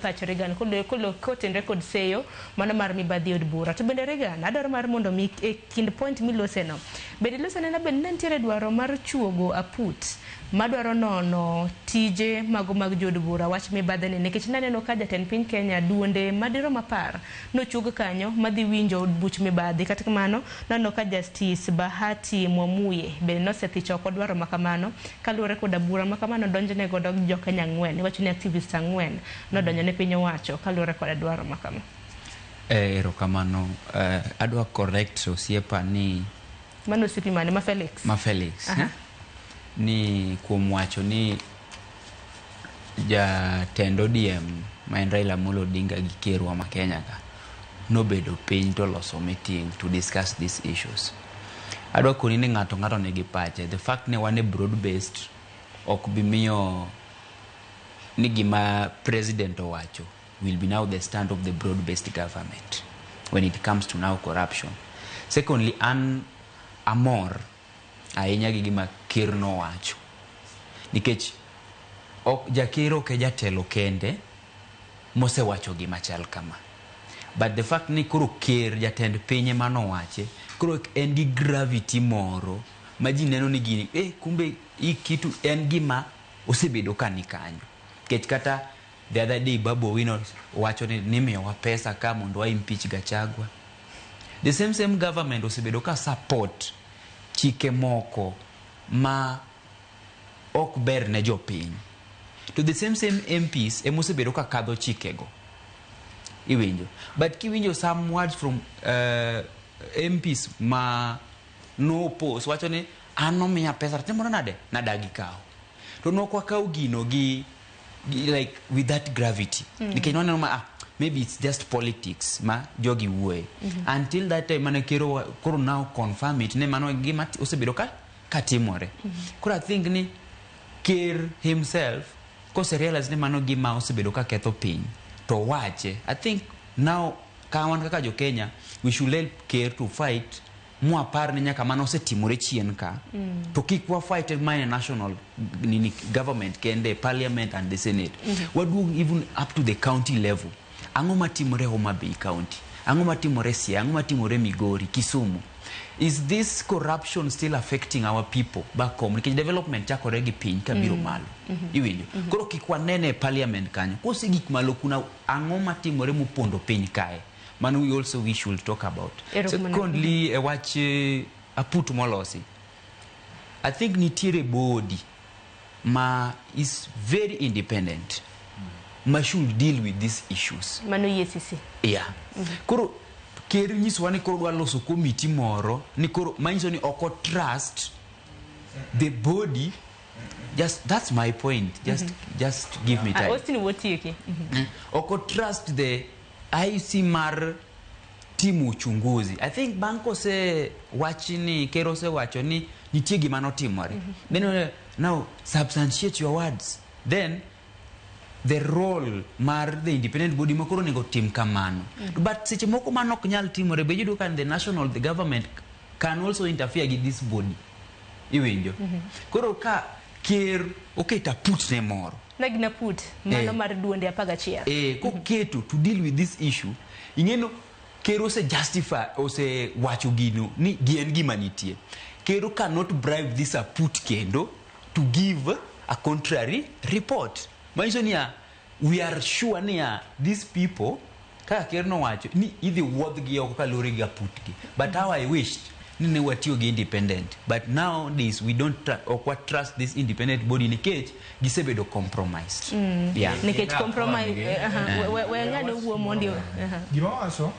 Pacho Regan kolo koten record seyo mano mar mibadhi od bura to bende Regan adwaro mar mondo mi kind point miloseno bende losene na bende nitiere dwaro mar chuogo aput madwaro nono tije mago mag jod bura wach mibadhi ni nikech naneno ka jatend piny Kenya duonde madiro mapar no chuog kanyo madhi winjo buch mibadhi kata kamano naneno ka Justice Bahati Mwamuye bende nosethicho kod dwaro makamano kaluwore kod bura makamano donjne godo jo Kenya 4 wach ni activist 4 nodonjo ne piny owacho kaluwore kod dwaro makama. Erokamano adwa correct osiepa ni mano sipi mane ma Felix ni kuom wacho ni jatend ODM ma en Raila Amolo Odinga gi kerwa ma Kenya ka nobedo piny to loso meeting to discuss these issues. Adwa koni ni ng'ato nigi pache. The fact ne wane broad based ok bi miyo ni gima president owacho will be now the stand of the broad based government when it comes to now corruption. Secondly, an amor ahinya gi gima ker nowacho nikech ok jakero ke jatelo kende mosewacho gima chal kama, but the fact ni koro ker jatend pinye manowache koro en gi gravity moro ma ji neno ni gini kumbe kitu en gima osebedo kani kanyo. Nikech kata the other day Babu Owino wacho ni miyowa pesa ka mondo wa impeach Gachagua. The same government osebedo ka support chike moko ma ok ber ne jopiny. To the same MPs emosebedo ka kadho chikego. Iwinjo. But kiwinjo some words from MPs ma no oppose wacho ni ano miya pesa temo nade nadagi kao. To no kwa kao gino gi like with that gravity. Nikech no maybe it's just politics ma jogi wuoye. Until that time mane koro now confirm it ne mano gima osebedo ka timore. Koro I think ni ker himself kose realize ne mano gima osebedo ka ketho piny to wache. I think now kawan kaka jo Kenya we should let ker to fight muapar ni nyaka mano osetimore chien ka to kikwa fight my national government kende parliament and the senate wadu even up to the county level. Ango matimore Homa Bay County, ango matimore Siaya, ango matimore Migori, Kisumu. Is this corruption still affecting our people back home? Because development chakore gi piny kabiro malo. Iwinjo. Koro kikwa nene parliament kanyo. Kose gik malo kuna ango matimore mupondo piny kae. Man we should talk about. Secondly, watch aput molosi. I think nitiere body ma is very independent. Ma should deal with these issues. Mano EACC. Yeah. Koro ker nyiswa ni koro dwa loso committee moro ni koro manyiso ni oko trust the body. Just that's my point. Just give me time. Austin wotiki. Oko trust the IC mar timu uchunguzi. I think banko se wachini kero se wacho ni nitie gima notimore. Then now substantiate your words. Then the role mar the independent body makoro nego tim kamano. But seche moko manok nyal timore be yudo kan the government can also interfere with this body. Iwinjo. Koro ka ker oketa put ne moro. Nagina put mano mar duonde 11. Ko keto to deal with this issue. Ingeno kero se justify ose wacho gino ni gien gima nitie. Kero cannot bribe this put kendo to give a contrary report. Maisha we are sure niya these people kaka ker no wacho ni idhi wuodh gi oko kalore gi aputgi. But how I wished ni ne watiyo gi independent. But nowadays we don't trust this independent body nikech gisebedo compromised. Nikech compromise we ngado wuo mondio. Gima wacho